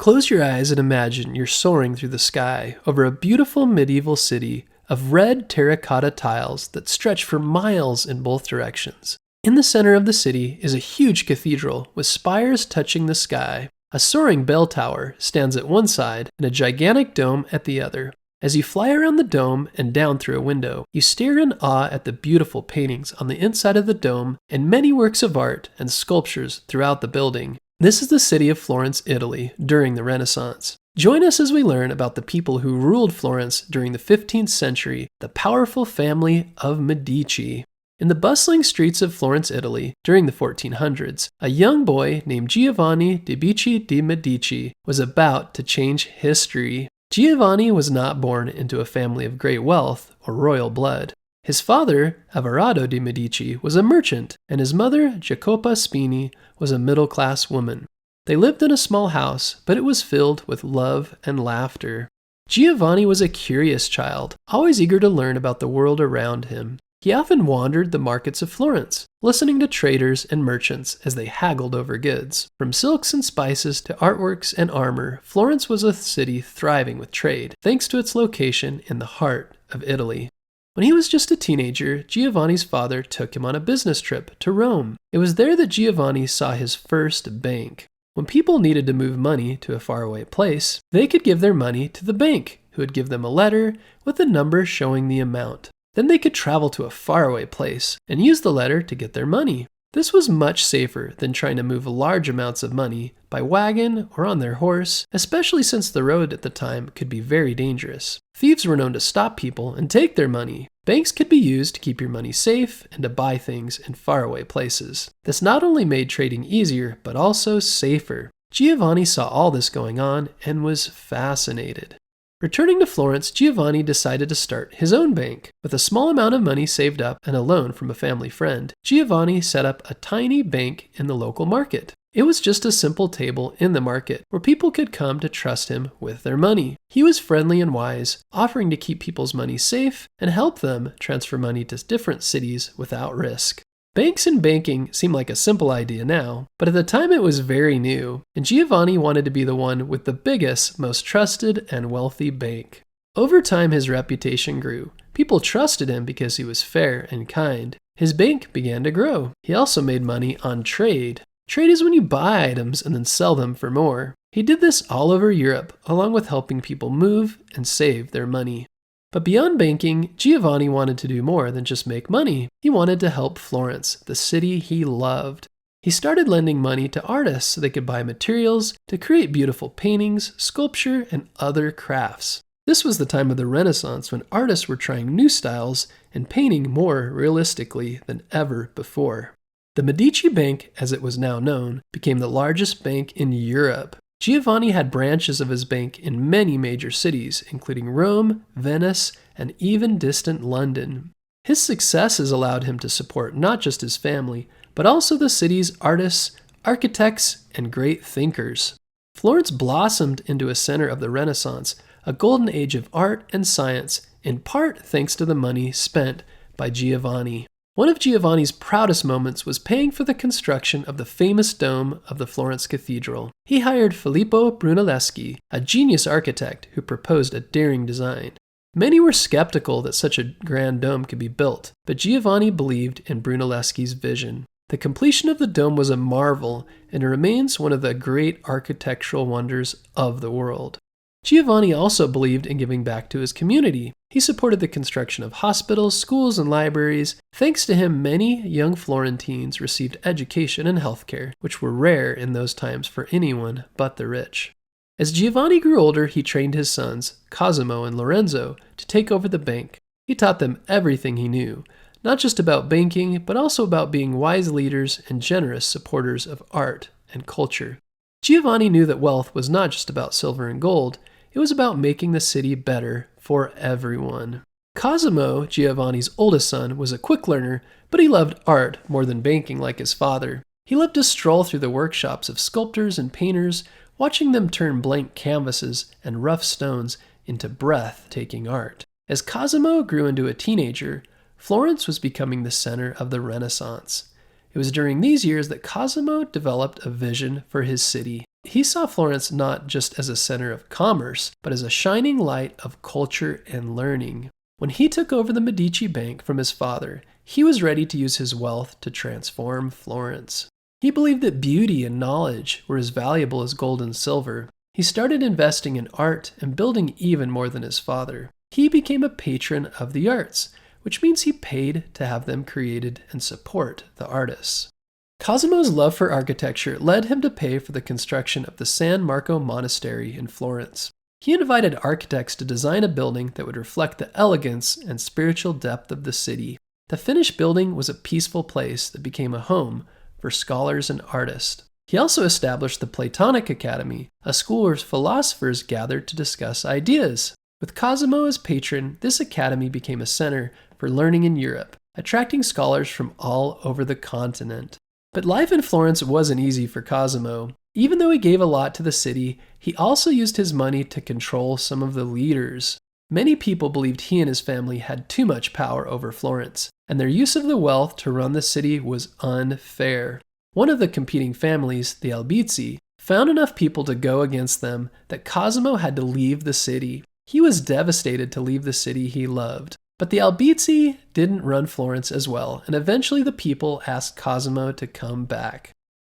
Close your eyes and imagine you're soaring through the sky over a beautiful medieval city of red terracotta tiles that stretch for miles in both directions. In the center of the city is a huge cathedral with spires touching the sky. A soaring bell tower stands at one side and a gigantic dome at the other. As you fly around the dome and down through a window, you stare in awe at the beautiful paintings on the inside of the dome and many works of art and sculptures throughout the building. This is the city of Florence, Italy, during the Renaissance. Join us as we learn about the people who ruled Florence during the 15th century, the powerful family of Medici. In the bustling streets of Florence, Italy, during the 1400s, a young boy named Giovanni de Medici was about to change history. Giovanni was not born into a family of great wealth or royal blood. His father, Everardo de Medici, was a merchant, and his mother, Jacopa Spini, was a middle-class woman. They lived in a small house, but it was filled with love and laughter. Giovanni was a curious child, always eager to learn about the world around him. He often wandered the markets of Florence, listening to traders and merchants as they haggled over goods. From silks and spices to artworks and armor, Florence was a city thriving with trade, thanks to its location in the heart of Italy. When he was just a teenager, Giovanni's father took him on a business trip to Rome. It was there that Giovanni saw his first bank. When people needed to move money to a faraway place, they could give their money to the bank, who would give them a letter with a number showing the amount. Then they could travel to a faraway place and use the letter to get their money. This was much safer than trying to move large amounts of money by wagon or on their horse, especially since the road at the time could be very dangerous. Thieves were known to stop people and take their money. Banks could be used to keep your money safe and to buy things in faraway places. This not only made trading easier, but also safer. Giovanni saw all this going on and was fascinated. Returning to Florence, Giovanni decided to start his own bank. With a small amount of money saved up and a loan from a family friend, Giovanni set up a tiny bank in the local market. It was just a simple table in the market where people could come to trust him with their money. He was friendly and wise, offering to keep people's money safe and help them transfer money to different cities without risk. Banks and banking seem like a simple idea now, but at the time it was very new, and Giovanni wanted to be the one with the biggest, most trusted, and wealthy bank. Over time, his reputation grew. People trusted him because he was fair and kind. His bank began to grow. He also made money on trade. Trade is when you buy items and then sell them for more. He did this all over Europe, along with helping people move and save their money. But beyond banking, Giovanni wanted to do more than just make money. He wanted to help Florence, the city he loved. He started lending money to artists so they could buy materials to create beautiful paintings, sculpture, and other crafts. This was the time of the Renaissance when artists were trying new styles and painting more realistically than ever before. The Medici Bank, as it was now known, became the largest bank in Europe. Giovanni had branches of his bank in many major cities, including Rome, Venice, and even distant London. His successes allowed him to support not just his family, but also the city's artists, architects, and great thinkers. Florence blossomed into a center of the Renaissance, a golden age of art and science, in part thanks to the money spent by Giovanni. One of Giovanni's proudest moments was paying for the construction of the famous dome of the Florence Cathedral. He hired Filippo Brunelleschi, a genius architect who proposed a daring design. Many were skeptical that such a grand dome could be built, but Giovanni believed in Brunelleschi's vision. The completion of the dome was a marvel, and it remains one of the great architectural wonders of the world. Giovanni also believed in giving back to his community. He supported the construction of hospitals, schools, and libraries. Thanks to him, many young Florentines received education and healthcare, which were rare in those times for anyone but the rich. As Giovanni grew older, he trained his sons, Cosimo and Lorenzo, to take over the bank. He taught them everything he knew, not just about banking, but also about being wise leaders and generous supporters of art and culture. Giovanni knew that wealth was not just about silver and gold. It was about making the city better for everyone. Cosimo, Giovanni's oldest son, was a quick learner, but he loved art more than banking like his father. He loved to stroll through the workshops of sculptors and painters, watching them turn blank canvases and rough stones into breathtaking art. As Cosimo grew into a teenager, Florence was becoming the center of the Renaissance. It was during these years that Cosimo developed a vision for his city. He saw Florence not just as a center of commerce, but as a shining light of culture and learning. When he took over the Medici Bank from his father, he was ready to use his wealth to transform Florence. He believed that beauty and knowledge were as valuable as gold and silver. He started investing in art and building even more than his father. He became a patron of the arts, which means he paid to have them created and support the artists. Cosimo's love for architecture led him to pay for the construction of the San Marco Monastery in Florence. He invited architects to design a building that would reflect the elegance and spiritual depth of the city. The finished building was a peaceful place that became a home for scholars and artists. He also established the Platonic Academy, a school where philosophers gathered to discuss ideas. With Cosimo as patron, this academy became a center for learning in Europe, attracting scholars from all over the continent. But life in Florence wasn't easy for Cosimo. Even though he gave a lot to the city, he also used his money to control some of the leaders. Many people believed he and his family had too much power over Florence, and their use of the wealth to run the city was unfair. One of the competing families, the Albizzi, found enough people to go against them that Cosimo had to leave the city. He was devastated to leave the city he loved. But the Albizzi didn't run Florence as well, and eventually the people asked Cosimo to come back.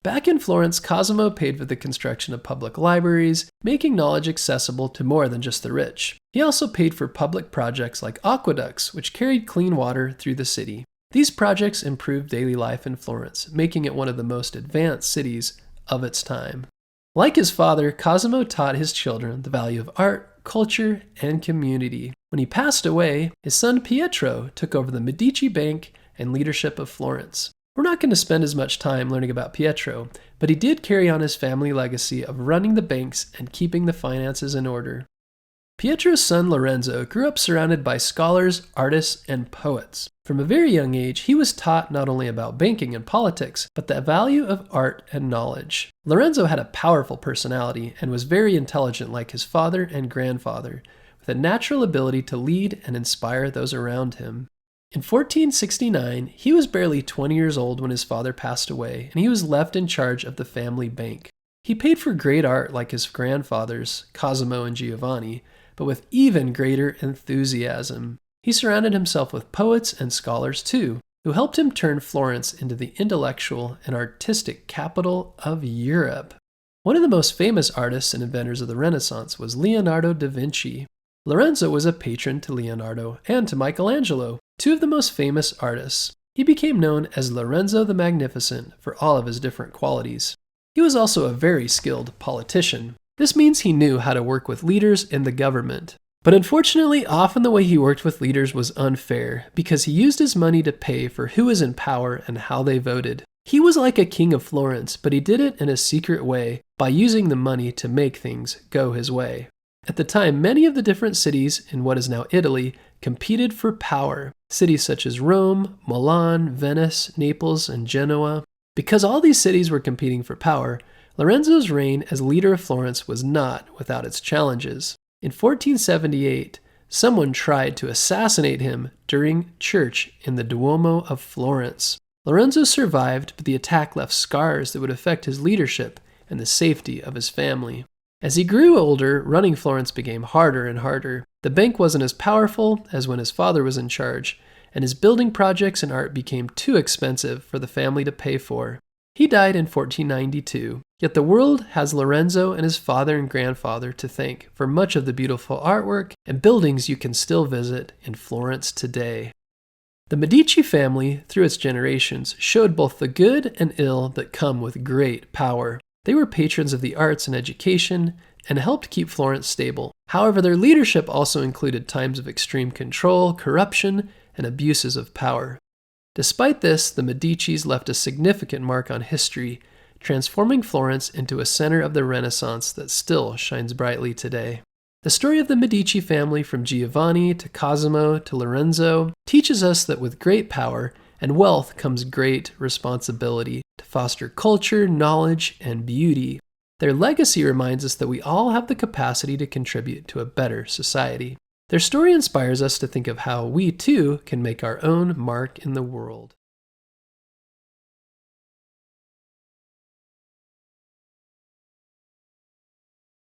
Back in Florence, Cosimo paid for the construction of public libraries, making knowledge accessible to more than just the rich. He also paid for public projects like aqueducts, which carried clean water through the city. These projects improved daily life in Florence, making it one of the most advanced cities of its time. Like his father, Cosimo taught his children the value of art, culture, and community. When he passed away, his son Pietro took over the Medici Bank and leadership of Florence. We're not going to spend as much time learning about Pietro, but he did carry on his family legacy of running the banks and keeping the finances in order. Pietro's son Lorenzo grew up surrounded by scholars, artists, and poets. From a very young age, he was taught not only about banking and politics, but the value of art and knowledge. Lorenzo had a powerful personality and was very intelligent like his father and grandfather, with a natural ability to lead and inspire those around him. In 1469, he was barely 20 years old when his father passed away, and he was left in charge of the family bank. He paid for great art like his grandfathers, Cosimo and Giovanni, but with even greater enthusiasm. He surrounded himself with poets and scholars too, who helped him turn Florence into the intellectual and artistic capital of Europe. One of the most famous artists and inventors of the Renaissance was Leonardo da Vinci. Lorenzo was a patron to Leonardo and to Michelangelo, two of the most famous artists. He became known as Lorenzo the Magnificent for all of his different qualities. He was also a very skilled politician. This means he knew how to work with leaders in the government. But unfortunately, often the way he worked with leaders was unfair because he used his money to pay for who was in power and how they voted. He was like a king of Florence, but he did it in a secret way by using the money to make things go his way. At the time, many of the different cities in what is now Italy competed for power. Cities such as Rome, Milan, Venice, Naples, and Genoa. Because all these cities were competing for power, Lorenzo's reign as leader of Florence was not without its challenges. In 1478, someone tried to assassinate him during church in the Duomo of Florence. Lorenzo survived, but the attack left scars that would affect his leadership and the safety of his family. As he grew older, running Florence became harder and harder. The bank wasn't as powerful as when his father was in charge, and his building projects and art became too expensive for the family to pay for. He died in 1492, yet the world has Lorenzo and his father and grandfather to thank for much of the beautiful artwork and buildings you can still visit in Florence today. The Medici family, through its generations, showed both the good and ill that come with great power. They were patrons of the arts and education and helped keep Florence stable. However, their leadership also included times of extreme control, corruption, and abuses of power. Despite this, the Medicis left a significant mark on history, transforming Florence into a center of the Renaissance that still shines brightly today. The story of the Medici family from Giovanni to Cosimo to Lorenzo teaches us that with great power and wealth comes great responsibility to foster culture, knowledge, and beauty. Their legacy reminds us that we all have the capacity to contribute to a better society. Their story inspires us to think of how we too can make our own mark in the world.